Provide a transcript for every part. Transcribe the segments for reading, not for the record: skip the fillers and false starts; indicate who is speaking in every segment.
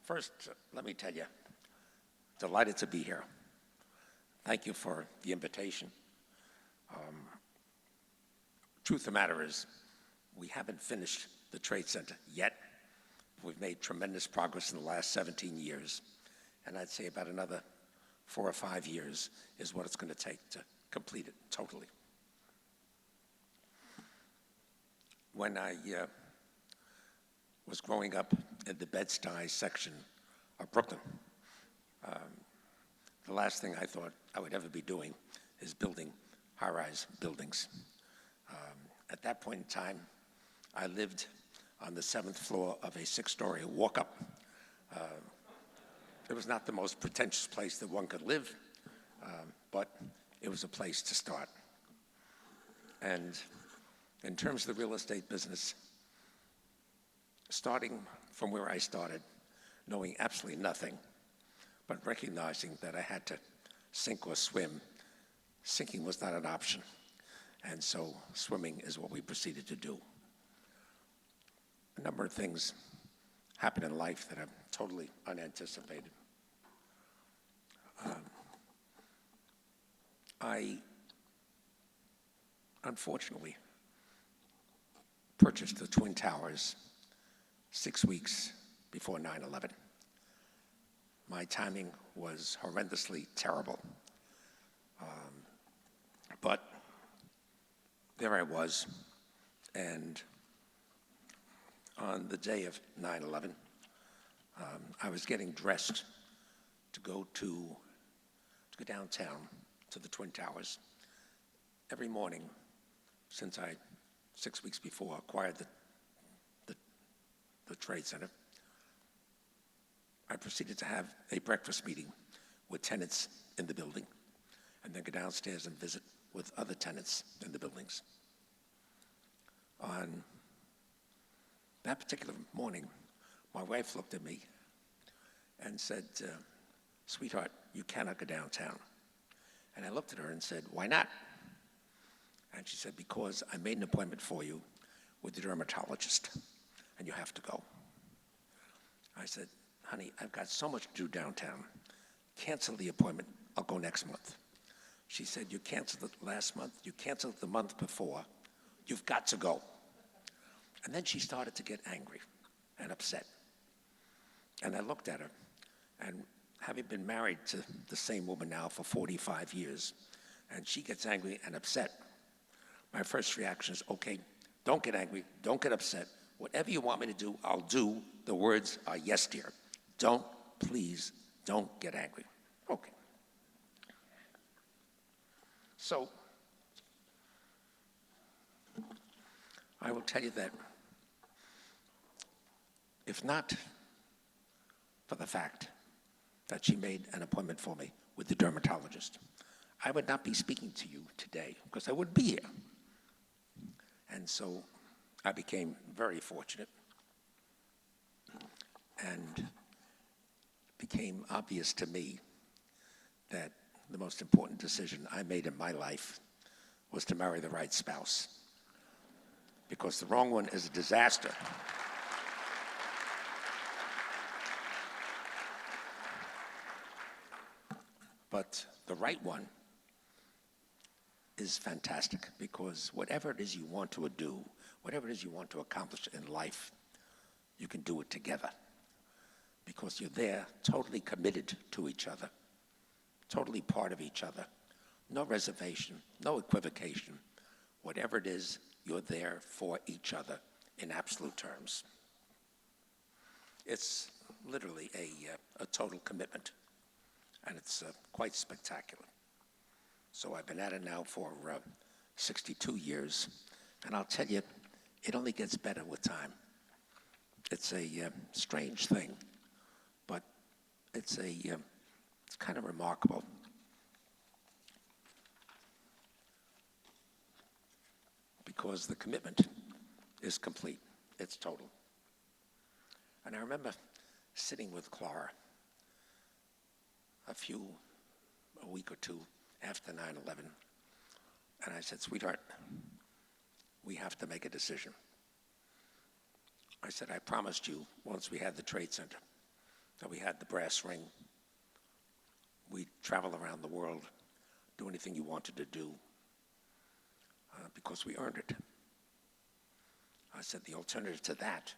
Speaker 1: First, let me tell you, delighted to be here. Thank you for the invitation. Truth of the matter is, we haven't finished the Trade Center yet. We've made tremendous progress in the last 17 years, and I'd say about another 4 or 5 years is what it's going to take to complete it totally. When I was growing up in the Bed-Stuy section of Brooklyn, the last thing I thought I would ever be doing is building high-rise buildings. At that point in time, I lived on the 7th floor of a 6-story walk-up. It was not the most pretentious place that one could live, but it was a place to start. And in terms of the real estate business, starting from where I started, knowing absolutely nothing, but recognizing that I had to sink or swim, sinking was not an option. And so swimming is what we proceeded to do. A number of things happen in life that are totally unanticipated. I, unfortunately, purchased the Twin Towers 6 weeks before 9/11. My timing was horrendously terrible. But there I was, and on the day of 9/11, I was getting dressed to go downtown to the Twin Towers. Every morning, since I 6 weeks before acquired the Trade Center, I proceeded to have a breakfast meeting with tenants in the building, and then go downstairs and visit with other tenants in the buildings. On that particular morning, my wife looked at me and said, "Sweetheart, you cannot go downtown." And I looked at her and said, "Why not?" And she said, "Because I made an appointment for you with the dermatologist, and you have to go." I said, "Honey, I've got so much to do downtown. Cancel the appointment. I'll go next month." She said, "You canceled it last month. You canceled it the month before. You've got to go." And then she started to get angry and upset. And I looked at her, and having been married to the same woman now for 45 years, and she gets angry and upset, my first reaction is, okay, don't get angry, don't get upset. Whatever you want me to do, I'll do. The words are, "Yes, dear." Please don't get angry. Okay. So, I will tell you that if not for the fact that she made an appointment for me with the dermatologist, I would not be speaking to you today because I wouldn't be here. And so I became very fortunate, and it became obvious to me that the most important decision I made in my life was to marry the right spouse, because the wrong one is a disaster. But the right one is fantastic, because whatever it is you want to do, whatever it is you want to accomplish in life, you can do it together, because you're there totally committed to each other, totally part of each other. No reservation, no equivocation. Whatever it is, you're there for each other in absolute terms. It's literally a total commitment, and it's quite spectacular. So I've been at it now for 62 years, and I'll tell you, it only gets better with time. It's a strange thing, but it's kind of remarkable. Because the commitment is complete. It's total. And I remember sitting with Clara a week or two after 9/11, and I said, "Sweetheart, we have to make a decision." I said, "I promised you once we had the Trade Center that we had the brass ring. We'd travel around the world, do anything you wanted to do, because we earned it. I said the alternative to that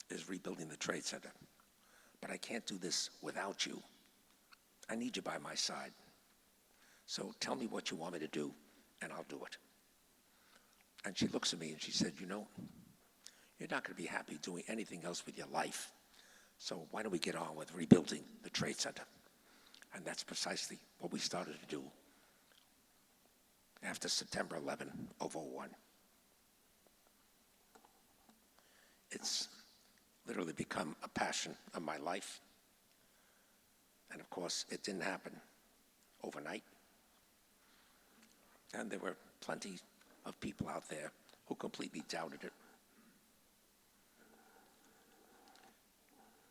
Speaker 1: is rebuilding the Trade Center. But I can't do this without you. I need you by my side. So tell me what you want me to do, and I'll do it. And she looks at me and she said, you know, you're not going to be happy doing anything else with your life. So why don't we get on with rebuilding the Trade Center? And that's precisely what we started to do after September 11 of 01. It's literally become a passion of my life. And of course, it didn't happen overnight. And there were plenty of people out there who completely doubted it.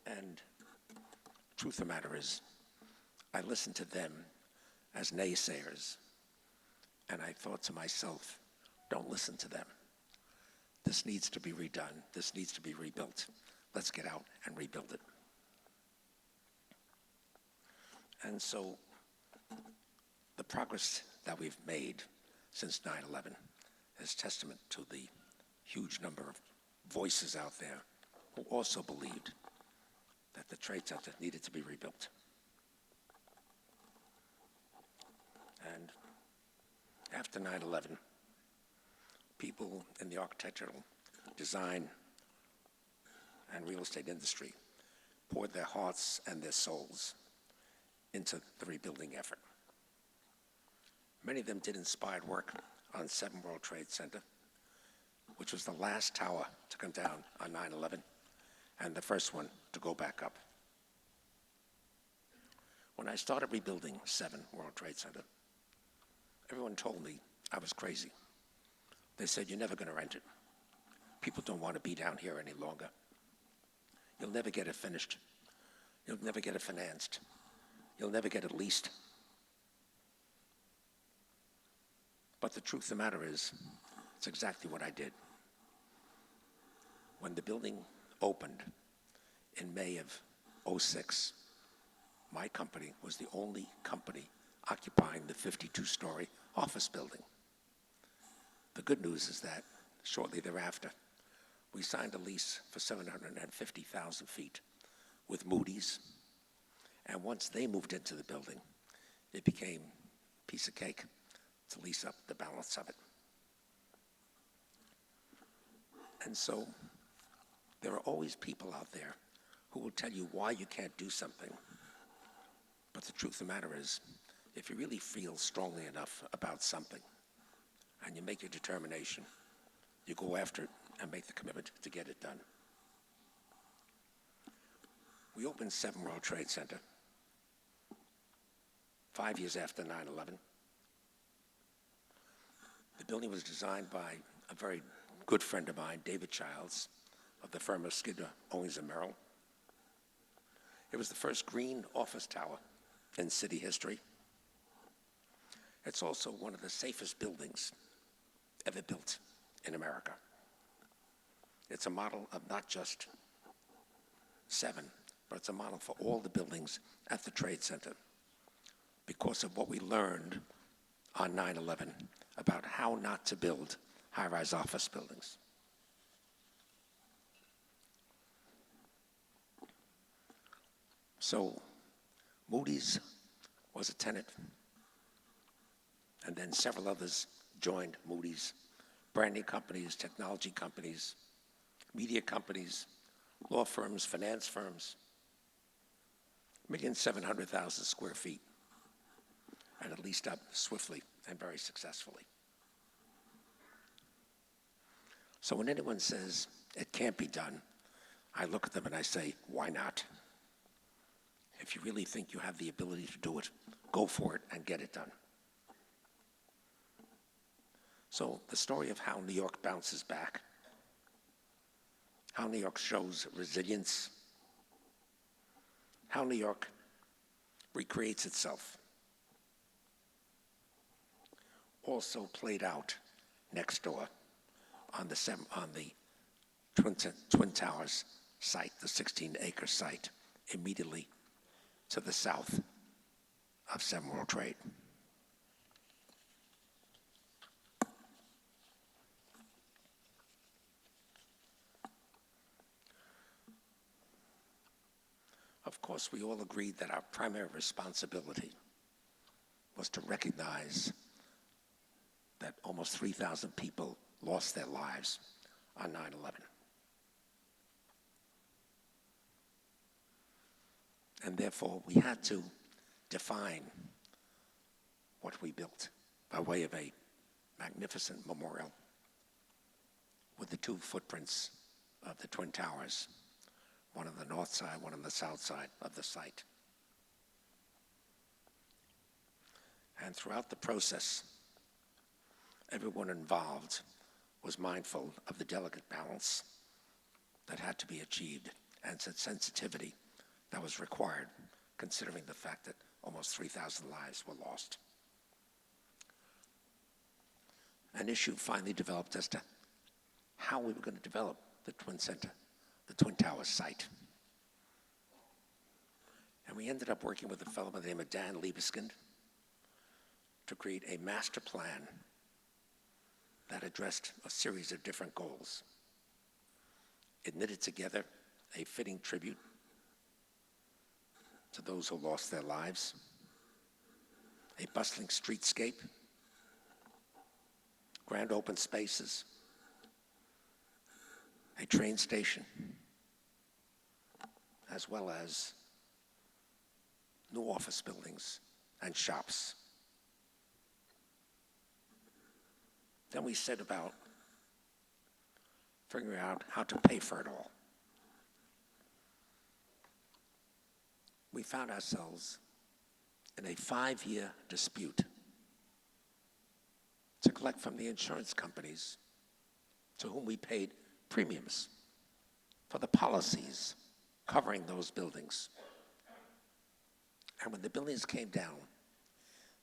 Speaker 1: And truth of the matter is, I listened to them as naysayers, and I thought to myself, don't listen to them. This needs to be redone. This needs to be rebuilt. Let's get out and rebuild it. And so the progress that we've made since 9/11 is testament to the huge number of voices out there who also believed that the Trade Center needed to be rebuilt. And after 9/11, people in the architectural design and real estate industry poured their hearts and their souls into the rebuilding effort. Many of them did inspired work on 7 World Trade Center, which was the last tower to come down on 9/11 and the first one to go back up. When I started rebuilding 7 World Trade Center, everyone told me I was crazy. They said, you're never going to rent it. People don't want to be down here any longer. You'll never get it finished. You'll never get it financed. You'll never get it leased. But the truth of the matter is, it's exactly what I did. When the building opened in May of 06, my company was the only company occupying the 52-story office building. The good news is that shortly thereafter, we signed a lease for 750,000 feet with Moody's. And once they moved into the building, it became a piece of cake to lease up the balance of it. And so there are always people out there who will tell you why you can't do something. But the truth of the matter is, if you really feel strongly enough about something and you make your determination, you go after it and make the commitment to get it done. We opened 7 World Trade Center 5 years after 9/11. The building was designed by a very good friend of mine, David Childs, of the firm of Skidmore, Owings & Merrill. It was the first green office tower in city history. It's also one of the safest buildings ever built in America. It's a model of not just 7, but it's a model for all the buildings at the Trade Center because of what we learned on 9/11 about how not to build high-rise office buildings. So Moody's was a tenant, and then several others joined Moody's, branding companies, technology companies, media companies, law firms, finance firms, 1,700,000 square feet, and it leased up swiftly and very successfully. So when anyone says it can't be done, I look at them and I say, why not? If you really think you have the ability to do it, go for it and get it done. So the story of how New York bounces back, how New York shows resilience, how New York recreates itself, also played out next door on the Twin Towers site, the 16-acre site immediately to the south of 7 World Trade. Of course, we all agreed that our primary responsibility was to recognize that almost 3,000 people lost their lives on 9/11. And therefore, we had to define what we built by way of a magnificent memorial with the 2 footprints of the Twin Towers, one on the north side, one on the south side of the site. And throughout the process, everyone involved was mindful of the delicate balance that had to be achieved and sensitivity that was required, considering the fact that almost 3,000 lives were lost. An issue finally developed as to how we were going to develop the Twin Center, the Twin Towers site. And we ended up working with a fellow by the name of Dan Liebeskind to create a master plan that addressed a series of different goals. It knitted together a fitting tribute to those who lost their lives, a bustling streetscape, grand open spaces, a train station, as well as new office buildings and shops. Then we set about figuring out how to pay for it all. We found ourselves in a 5-year dispute to collect from the insurance companies to whom we paid premiums for the policies covering those buildings. And when the buildings came down,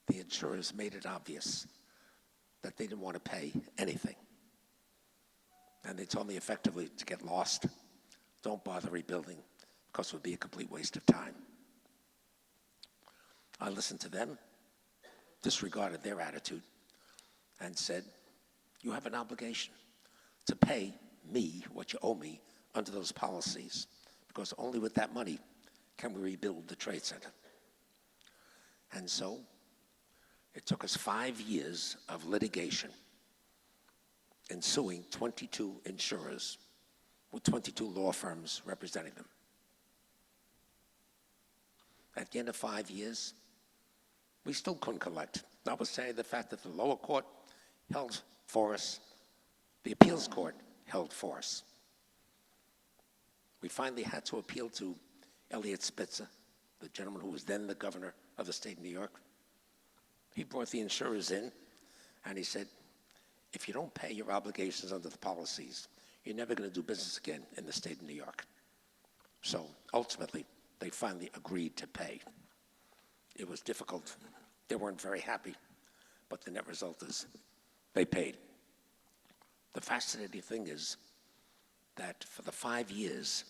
Speaker 1: the insurers made it obvious that they didn't want to pay anything. And they told me effectively to get lost, don't bother rebuilding, because it would be a complete waste of time. I listened to them, disregarded their attitude, and said, you have an obligation to pay me what you owe me under those policies, because only with that money can we rebuild the Trade Center. And so it took us 5 years of litigation in suing 22 insurers with 22 law firms representing them. At the end of 5 years, we still couldn't collect, notwithstanding the fact that the lower court held for us, the appeals court held for us. We finally had to appeal to Eliot Spitzer, the gentleman who was then the governor of the state of New York. He brought the insurers in, and he said, if you don't pay your obligations under the policies, you're never going to do business again in the state of New York. So ultimately, they finally agreed to pay. It was difficult. They weren't very happy, but the net result is they paid. The fascinating thing is that for the 5 years,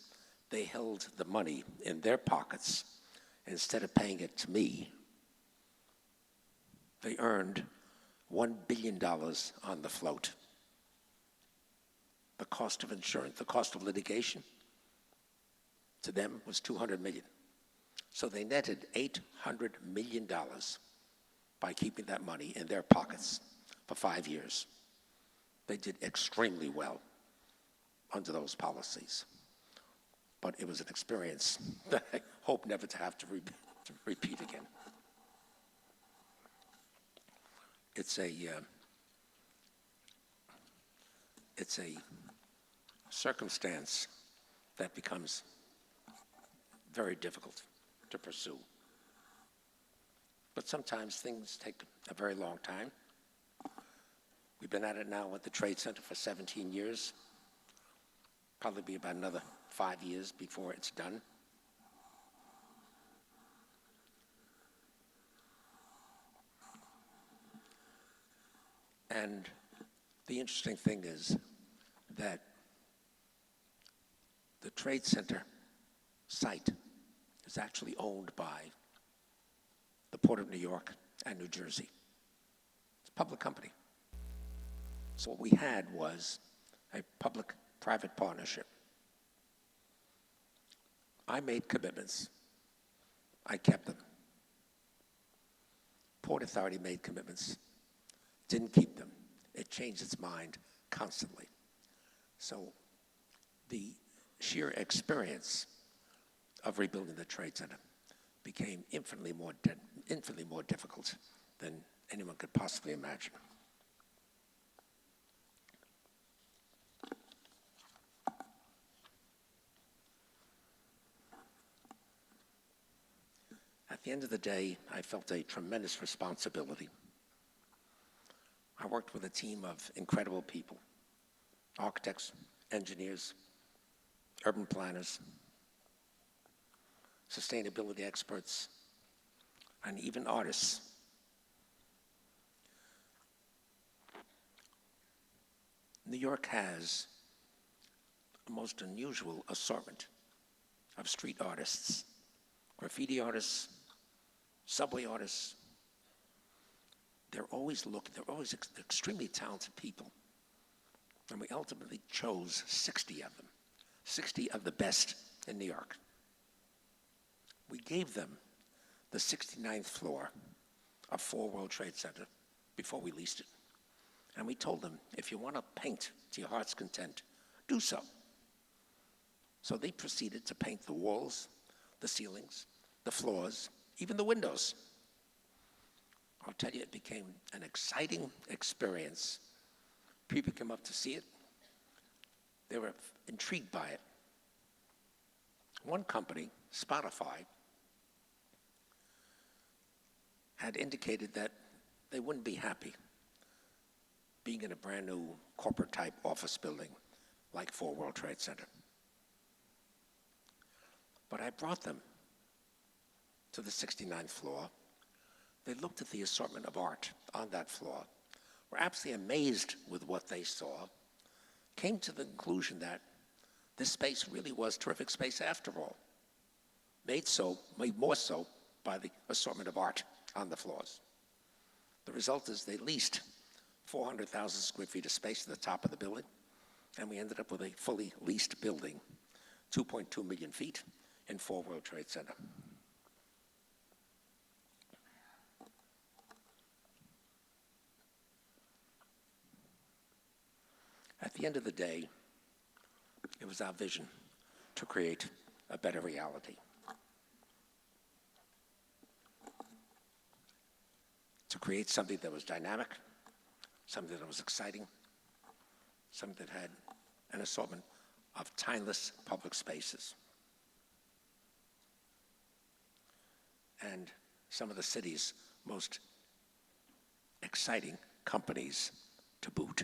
Speaker 1: they held the money in their pockets. Instead of paying it to me, they earned $1 billion on the float. The cost of insurance, the cost of litigation, to them was $200 million. So they netted $800 million by keeping that money in their pockets for 5 years. They did extremely well under those policies. But it was an experience that I hope never to have to repeat again. It's a circumstance that becomes very difficult to pursue. But sometimes things take a very long time. We've been at it now at the Trade Center for 17 years. Probably be about another 5 years before it's done. And the interesting thing is that the Trade Center site is actually owned by the Port of New York and New Jersey. It's a public company. So what we had was a public-private partnership. I made commitments. I kept them. Port Authority made commitments, didn't keep them. It changed its mind constantly. So the sheer experience of rebuilding the Trade Center became infinitely more difficult than anyone could possibly imagine. At the end of the day, I felt a tremendous responsibility. I worked with a team of incredible people, architects, engineers, urban planners, sustainability experts, and even artists. New York has a most unusual assortment of street artists, graffiti artists, subway artists. They're always extremely talented people. And we ultimately chose 60 of them, 60 of the best in New York. We gave them the 69th floor of 4 World Trade Center before we leased it. And we told them, if you want to paint to your heart's content, do so. So they proceeded to paint the walls, the ceilings, the floors, even the windows. I'll tell you, it became an exciting experience. People came up to see it. They were intrigued by it. One company, Spotify, had indicated that they wouldn't be happy being in a brand new corporate type office building like 4 World Trade Center. But I brought them to the 69th floor. They looked at the assortment of art on that floor, were absolutely amazed with what they saw, came to the conclusion that this space really was terrific space after all, made more so by the assortment of art on the floors. The result is they leased 400,000 square feet of space at the top of the building, and we ended up with a fully leased building, 2.2 million feet in 4 World Trade Center. At the end of the day, it was our vision to create a better reality. To create something that was dynamic, something that was exciting, something that had an assortment of timeless public spaces. And some of the city's most exciting companies to boot.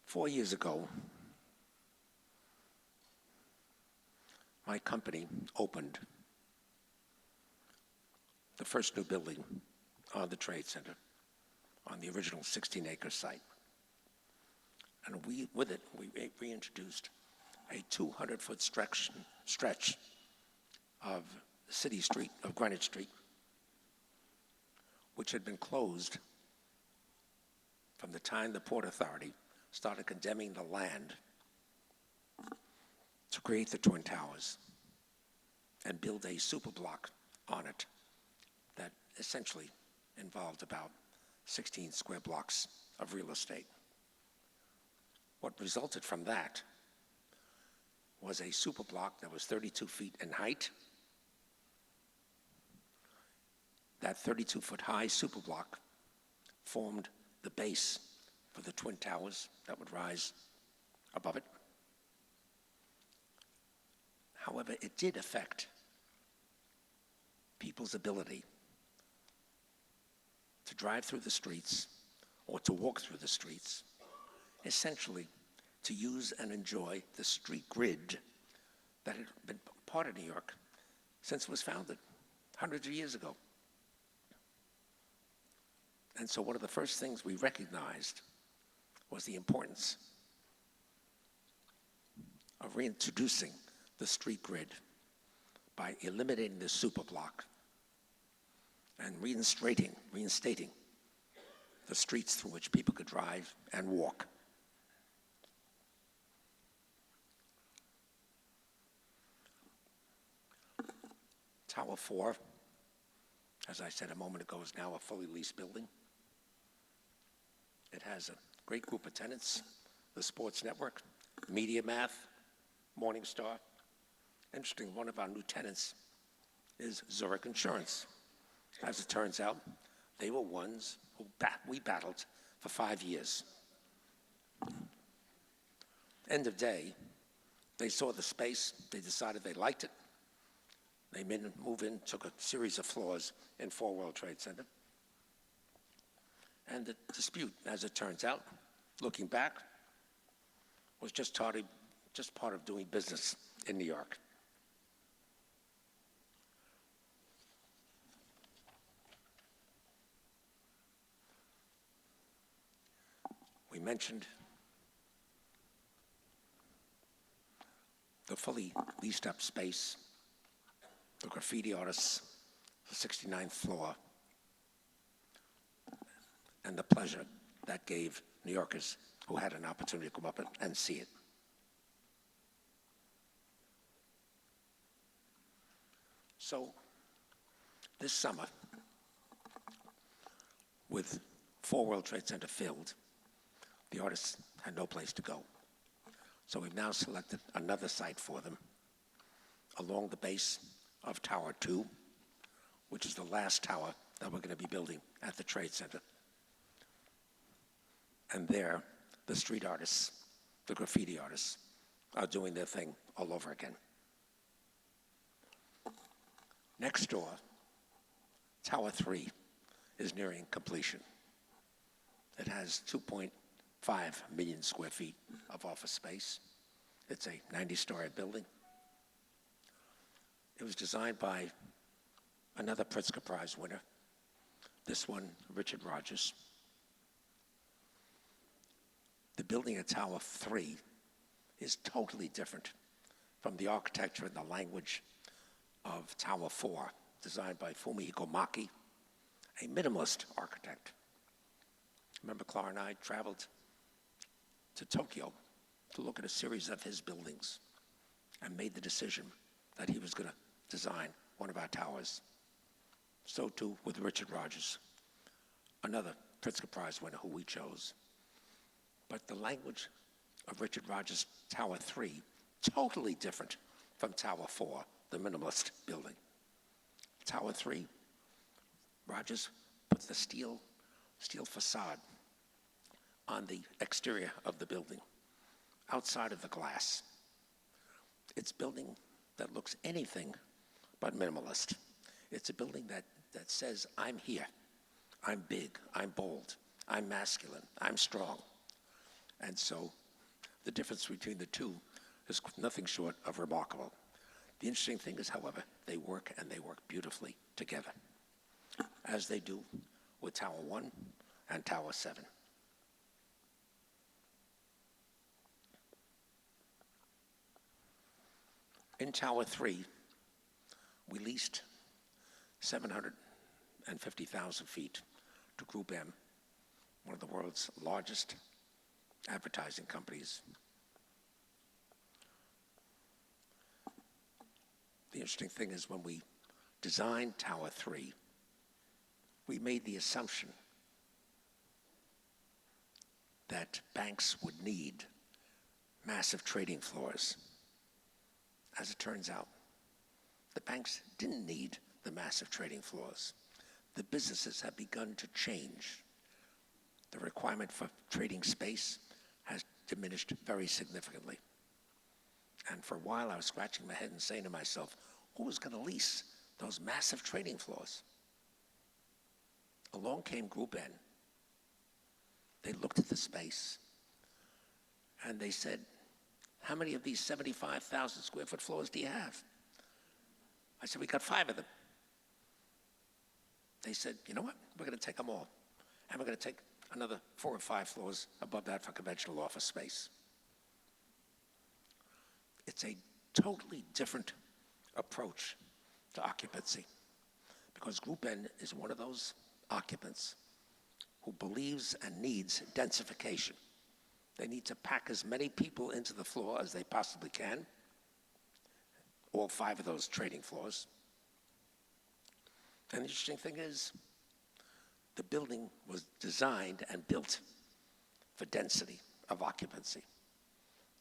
Speaker 1: Four years ago, my company opened the first new building on the Trade Center on the original 16-acre site. And with it, we reintroduced a 200-foot stretch of City Street, of Greenwich Street, which had been closed from the time the Port Authority started condemning the land to create the Twin Towers and build a superblock on it that essentially involved about 16 square blocks of real estate. What resulted from that was a superblock that was 32 feet in height. That 32-foot high superblock formed the base for the Twin Towers that would rise above it. However, it did affect people's ability to drive through the streets or to walk through the streets, essentially to use and enjoy the street grid that had been part of New York since it was founded hundreds of years ago. And so one of the first things we recognized was the importance of reintroducing the street grid by eliminating the superblock and reinstating the streets through which people could drive and walk. Tower 4, as I said a moment ago, is now a fully leased building. It has a great group of tenants: the Sports Network, Media Math, Morningstar. Interesting, one of our new tenants is Zurich Insurance. As it turns out, they were ones who we battled for 5 years. End of day, they saw the space, they decided they liked it. They moved in, took a series of floors in 4 World Trade Center. And the dispute, as it turns out, looking back, was just part of doing business in New York. We mentioned the fully leased up space, the graffiti artists, the 69th floor, and the pleasure that gave New Yorkers who had an opportunity to come up and see it. So this summer, with 4 World Trade Center filled, the artists had no place to go. So we've now selected another site for them along the base of Tower 2, which is the last tower that we're going to be building at the Trade Center. And there, the street artists, the graffiti artists, are doing their thing all over again. Next door, Tower 3 is nearing completion. It has 2.5 million square feet of office space. It's a 90-story building. It was designed by another Pritzker Prize winner, this one, Richard Rogers. The building at Tower 3 is totally different from the architecture and the language of Tower 4, designed by Fumihiko Maki, a minimalist architect. Remember, Clara and I traveled to Tokyo to look at a series of his buildings and made the decision that he was going to design one of our towers. So too with Richard Rogers, another Pritzker Prize winner who we chose. But the language of Richard Rogers' Tower 3, totally different from Tower 4, the minimalist building. Tower 3, Rogers put the steel facade on the exterior of the building, outside of the glass. It's a building that looks anything but minimalist. It's a building that says, I'm here, I'm big, I'm bold, I'm masculine, I'm strong. And so the difference between the two is nothing short of remarkable. The interesting thing is, however, they work, and they work beautifully together, as they do with Tower 1 and Tower 7. In Tower 3, we leased 750,000 feet to Group M, one of the world's largest advertising companies. The interesting thing is, when we designed Tower 3, we made the assumption that banks would need massive trading floors. As it turns out, the banks didn't need the massive trading floors. The businesses have begun to change. The requirement for trading space has diminished very significantly. And for a while, I was scratching my head and saying to myself, who was going to lease those massive trading floors? Along came Group N. They looked at the space, and they said, how many of these 75,000 square foot floors do you have? I said, we got 5 of them. They said, you know what? We're going to take them all. and we're going to take another 4 or 5 floors above that for conventional office space. It's a totally different approach to occupancy, because Group N is one of those occupants who believes and needs densification. They need to pack as many people into the floor as they possibly can, all 5 of those trading floors. And the interesting thing is, the building was designed and built for density of occupancy.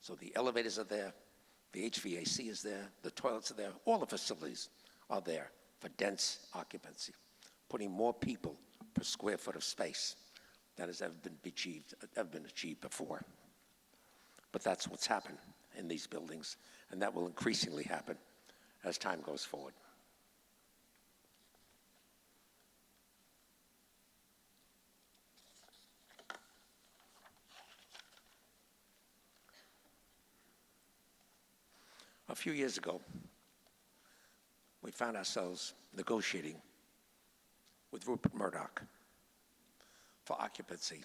Speaker 1: So the elevators are there, the HVAC is there, the toilets are there, all the facilities are there for dense occupancy, putting more people per square foot of space than has ever been achieved before. But that's what's happened in these buildings, and that will increasingly happen as time goes forward. A few years ago, we found ourselves negotiating with Rupert Murdoch for occupancy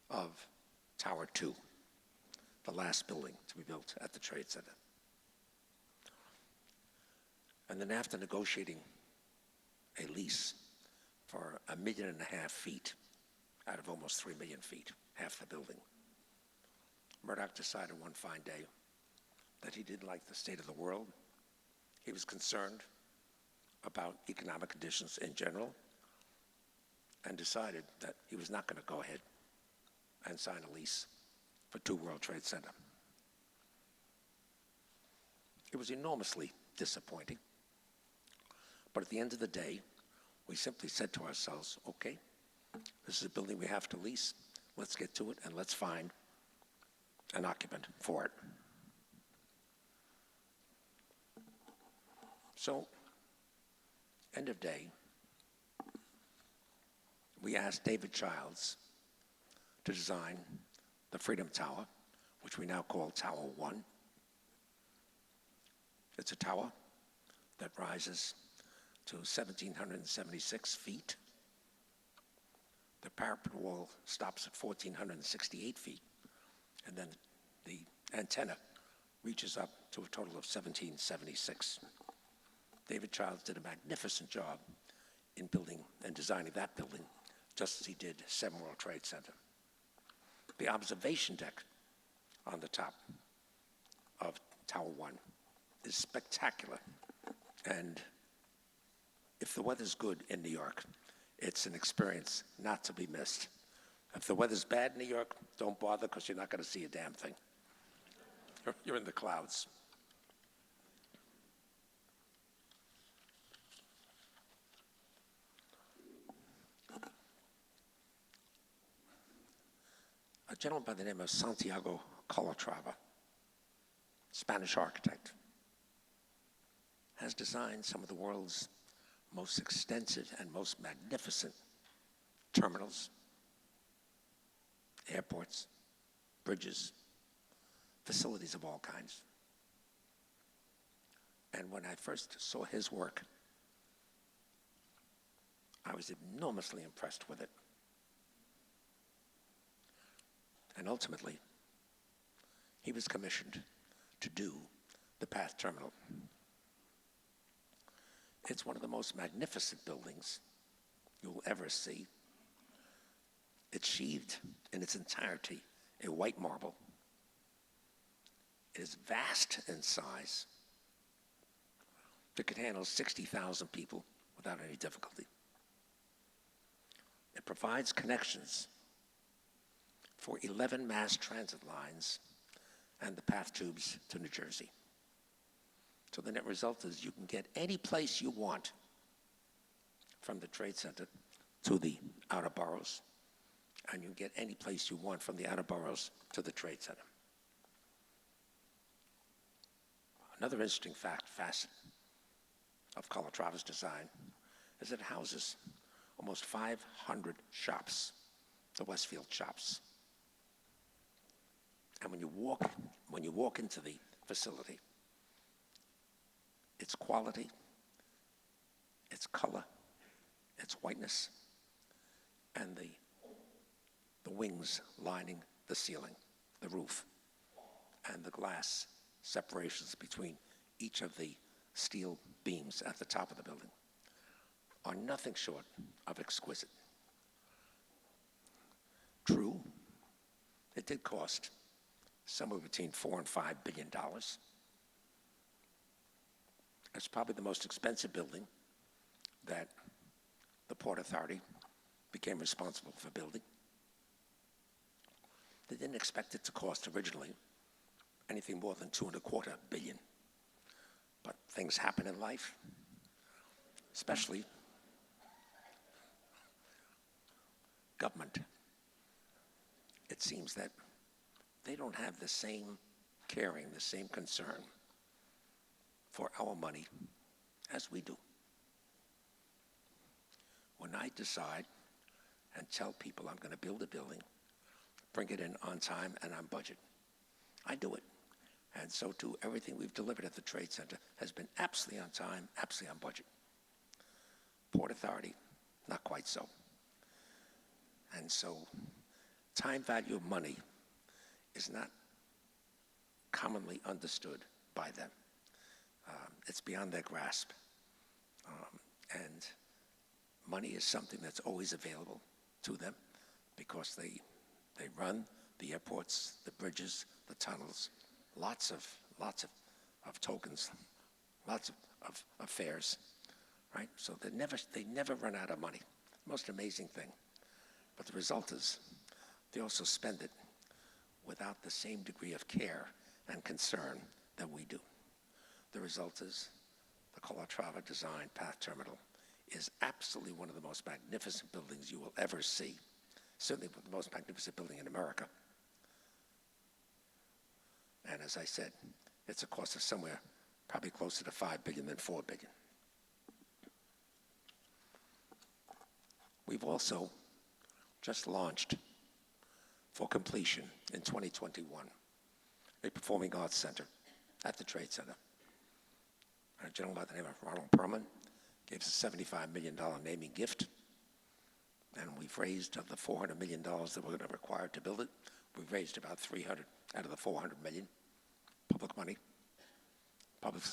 Speaker 1: of Tower 2, the last building to be built at the Trade Center. And then after negotiating a lease for 1.5 million feet out of almost 3 million feet, half the building, Murdoch decided one fine day that he didn't like the state of the world. He was concerned about economic conditions in general, and decided that he was not going to go ahead and sign a lease for 2 World Trade Center. It was enormously disappointing. But at the end of the day, we simply said to ourselves, okay, this is a building we have to lease. Let's get to it and let's find an occupant for it. So, end of day, we asked David Childs to design the Freedom Tower, which we now call Tower 1. It's a tower that rises to 1,776 feet. The parapet wall stops at 1,468 feet, and then the antenna reaches up to a total of 1,776. David Childs did a magnificent job in building and designing that building, just as he did 7 World Trade Center. The observation deck on the top of Tower 1 is spectacular. And if the weather's good in New York, it's an experience not to be missed. If the weather's bad in New York, don't bother, because you're not going to see a damn thing. You're in the clouds. A gentleman by the name of Santiago Calatrava, Spanish architect, has designed some of the world's most extensive and most magnificent terminals, airports, bridges, facilities of all kinds. And when I first saw his work, I was enormously impressed with it. And ultimately, he was commissioned to do the Path Terminal. It's one of the most magnificent buildings you'll ever see. It's sheathed in its entirety in white marble. It is vast in size. It could handle 60,000 people without any difficulty. It provides connections for 11 mass transit lines and the path tubes to New Jersey. So the net result is you can get any place you want from the Trade Center to the outer boroughs, and you can get any place you want from the outer boroughs to the Trade Center. Another interesting facet of Calatrava's design is that it houses almost 500 shops, the Westfield shops. And when you walk into the facility, its quality, its color, its whiteness, and the the wings lining the ceiling, the roof, and the glass separations between each of the steel beams at the top of the building are nothing short of exquisite. True, it did cost somewhere between $4 and $5 billion. It's probably the most expensive building that the Port Authority became responsible for building. They didn't expect it to cost originally anything more than $2.25 billion. But things happen in life, especially government. It seems that they don't have the same caring, the same concern for our money as we do. When I decide and tell people I'm going to build a building, bring it in on time and on budget, I do it. And so too, everything we've delivered at the Trade Center has been absolutely on time, absolutely on budget. Port Authority, not quite so. And so, time value of money is not commonly understood by them. It's beyond their grasp. And money is something that's always available to them because they run the airports, the bridges, the tunnels, lots of tokens, lots of fares, right? So they never run out of money. Most amazing thing. But the result is they also spend it without the same degree of care and concern that we do. The result is the Calatrava Design Path Terminal is absolutely one of the most magnificent buildings you will ever see, certainly the most magnificent building in America. And as I said, it's a cost of somewhere probably closer to $5 billion than $4 billion. We've also just launched for completion in 2021 a performing arts center at the Trade Center. A gentleman by the name of Ronald Perlman gave us a $75 million naming gift, and we've raised of the $400 million that we're going to require to build it. We've raised about 300 out of the 400 million, public money, private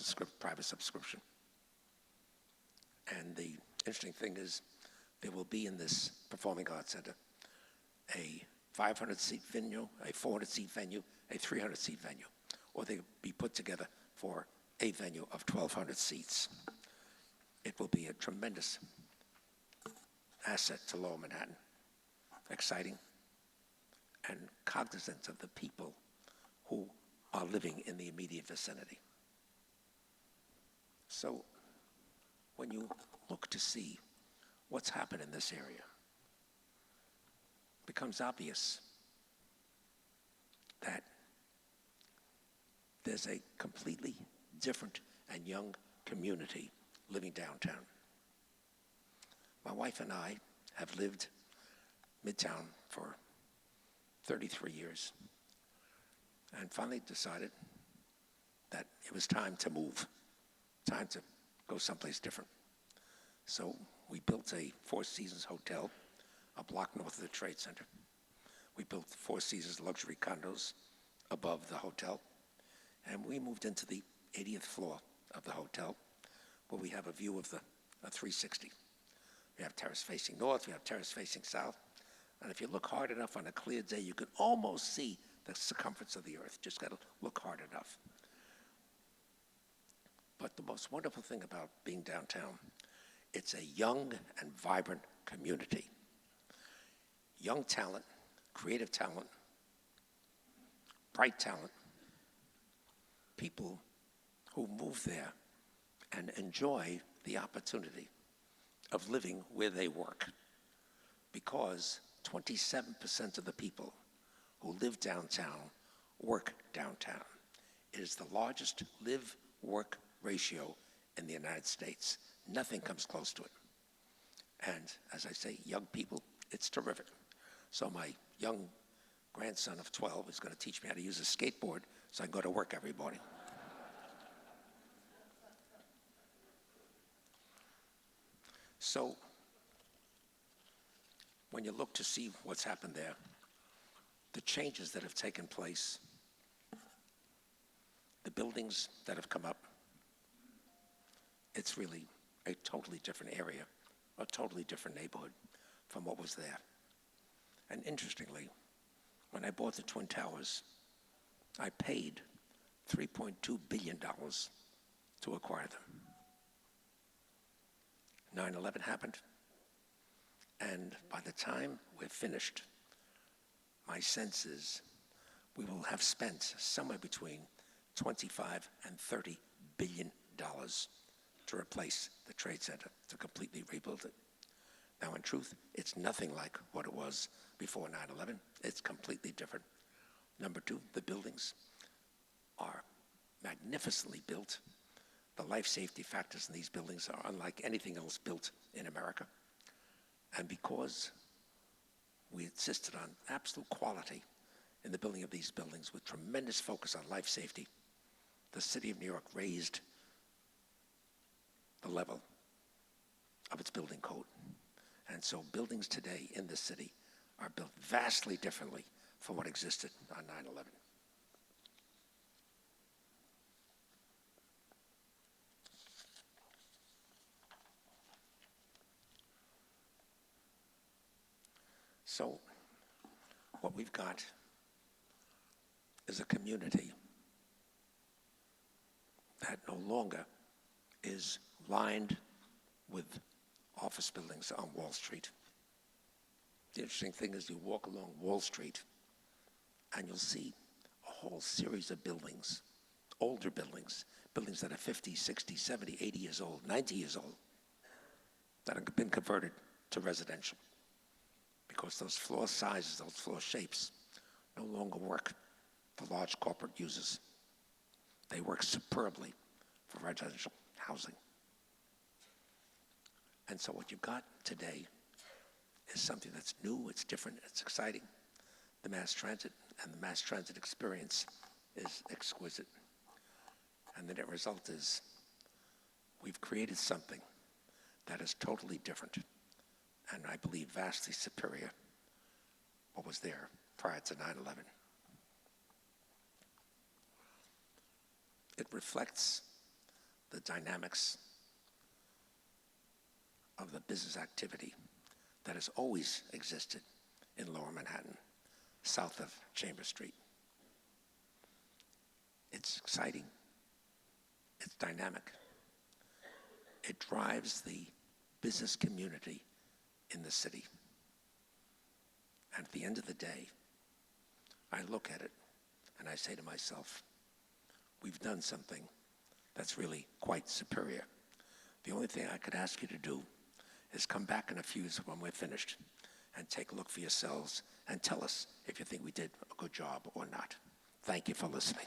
Speaker 1: subscription. And the interesting thing is there will be in this performing arts center a 500-seat venue, a 400-seat venue, a 300-seat venue, or they'll be put together for a venue of 1,200 seats. It will be a tremendous asset to Lower Manhattan, exciting, and cognizant of the people who are living in the immediate vicinity. So when you look to see what's happened in this area, it becomes obvious that there's a completely different and young community living downtown. My wife and I have lived Midtown for 33 years and finally decided that it was time to move, time to go someplace different. So we built a Four Seasons hotel a block north of the Trade Center. We built Four Seasons luxury condos above the hotel, and we moved into the 80th floor of the hotel, where we have a view of the 360. We have terrace facing north, we have terrace facing south, and if you look hard enough on a clear day, you can almost see the circumference of the earth. Just got to look hard enough. But the most wonderful thing about being downtown, it's a young and vibrant community. Young talent, creative talent, bright talent, people who move there and enjoy the opportunity of living where they work, because 27% of the people who live downtown work downtown. It is the largest live-work ratio in the United States. Nothing comes close to it. And as I say, young people, it's terrific. So my young grandson of 12 is going to teach me how to use a skateboard so I can go to work every morning. So when you look to see what's happened there, the changes that have taken place, the buildings that have come up, it's really a totally different area, a totally different neighborhood from what was there. And interestingly, when I bought the Twin Towers, I paid $3.2 billion to acquire them. 9/11 happened, and by the time we're finished, my sense is we will have spent somewhere between 25 and $30 billion to replace the Trade Center, to completely rebuild it. Now, in truth, it's nothing like what it was before 9/11. It's completely different. Number two, the buildings are magnificently built. The life safety factors in these buildings are unlike anything else built in America. And because we insisted on absolute quality in the building of these buildings with tremendous focus on life safety, the city of New York raised the level of its building code. And so buildings today in this city are built vastly differently from what existed on 9/11. So what we've got is a community that no longer is lined with office buildings on Wall Street. The interesting thing is you walk along Wall Street and you'll see a whole series of buildings, older buildings, buildings that are 50, 60, 70, 80 years old, 90 years old, that have been converted to residential because those floor sizes, those floor shapes no longer work for large corporate users. They work superbly for residential housing. And so what you've got today is something that's new, it's different, it's exciting. The mass transit and the mass transit experience is exquisite. And the net result is we've created something that is totally different and I believe vastly superior what was there prior to 9/11. It reflects the dynamics of the business activity that has always existed in Lower Manhattan, south of Chambers Street. It's exciting. It's dynamic. It drives the business community in the city. And at the end of the day, I look at it and I say to myself, we've done something that's really quite superior. The only thing I could ask you to do is come back in a few years when we're finished and take a look for yourselves and tell us if you think we did a good job or not. Thank you for listening.